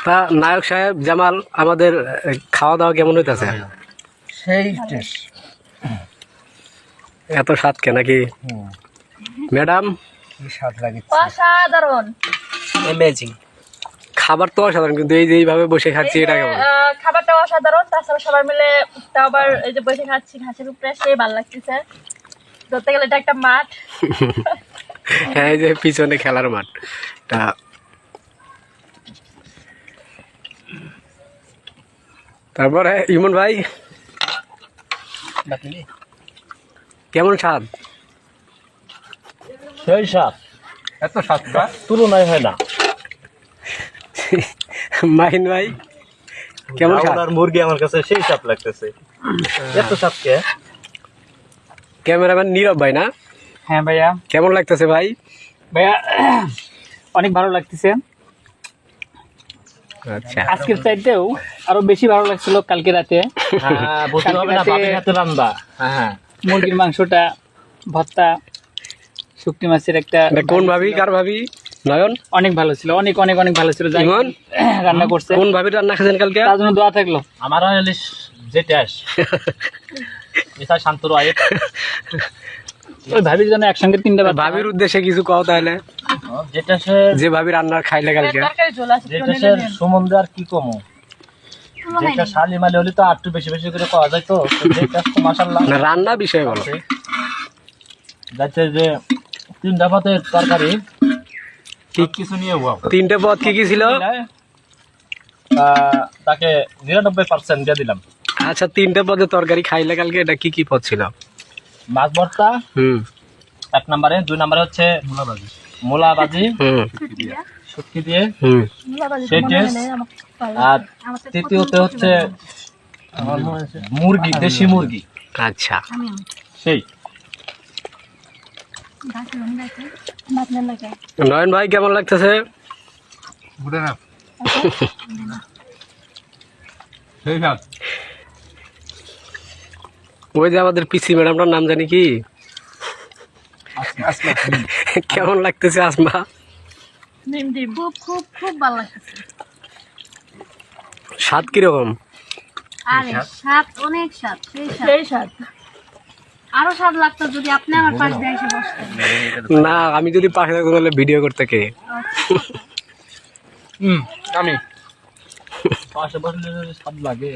তা নায়ক সাহেব জামাল আমাদের খাওয়া দাওয়া কেমন হইতেছে? সেই টেস্ট। এত স্বাদ কে নাকি ম্যাডাম? কি স্বাদ লাগে, অসাধারণ। অ্যামেজিং। খাবার তো অসাধারণ, কিন্তু এই যে এইভাবে বসে খাচ্ছি এটা কেমন? খাবারটা অসাধারণ, তাছাড়া সবাই মিলে তাও আবার এই যে বসে খাচ্ছি ঘাসের উপরে, সেই ভালো লাগতেছে। ধরতে গেলে এটা একটা মাঠ। হ্যাঁ, এই যে পিছনে খেলার মাঠ। তারপরে ইমন ভাই কেমন স্বাদ? সেই স্বাদ, এত স্বাদটা তুলনায় হয় না। মাহিন ভাই কেমন স্বাদ? আর মুরগি আমার কাছে সেই স্বাদ লাগতেছে। এত স্বাদ কে? ক্যামেরাম্যান নীরব ভাই না? হ্যাঁ ভাইয়া। কেমন লাগতেছে ভাই? ভাইয়া অনেক ভালো লাগতেছে। আচ্ছা, আজকের চাইতেও আরো বেশি ভালো লাগছিল কালকে রাতে। বুঝতে হবে না, ভাবির হাতে রান্না। হ্যাঁ, মুরগির মাংসটা, ভর্তা, শুকটি মাছের একটা কোন ভাবি, কার ভাবি? নয়ন অনেক ভালো ছিল, অনেক অনেক অনেক ভালো ছিল। যাই ইমন রান্না করছে, কোন ভাবির রান্না খেয়েছেন কালকে? তার জন্য দোয়া থাকলো। আমার যে টেস্ট এটা শান্ত রয়েছে। ওই ভাবির জন্য একসঙ্গে 3টা ভাবির উদ্দেশ্যে কিছু কও তাহলে, যেটা সে যে ভাবি রান্নার খাইলে কালকে। তরকারি ঝোল আছে, যেটা সে সুমন্দে আর কি কমো, যেটা শালি মালি হলে তো একটু বেশি বেশি করে পাওয়া যায়। তো যে টেস্ট তো মাশাআল্লাহ। না, রান্না বিষয়ে বলো। যাচ্ছে যে 3টা পদের তরকারি ঠিক কিছু নিয়ে হওয়া 3টে পদ কি কি ছিল? তাকে 99% দিয়ে দিলাম। আচ্ছা, 3টে পদের তরকারি খাইলে কালকে, এটা কি কি পদ ছিল? মাছ ভর্তা 1 নম্বরে, 2 নম্বরে হচ্ছে মূলা ভাজি শুটকি দিয়ে সেই টেস্ট, আর তৃতীয়তে হচ্ছে মুরগি, দেশি মুরগি। আচ্ছা, সেই নয়ন ভাই কেমন লাগতেছে? ওই যে আমাদের পিসি ম্যাডামটার নাম জানি কি? কেমন লাগতেছে আসমা? খুব খুব খুব ভালো লাগতেছে। স্বাদ কিরকম? আরে স্বাদ, অনেক স্বাদ, সেই স্বাদ। আরো স্বাদ লাগতো যদি আপনি আমার পাশ দিয়ে এসে বসতেন। না, আমি যদি পাশে থাকতাম তাহলে ভিডিও করতে কে? আমি পাশে বসলে স্বাদ লাগে।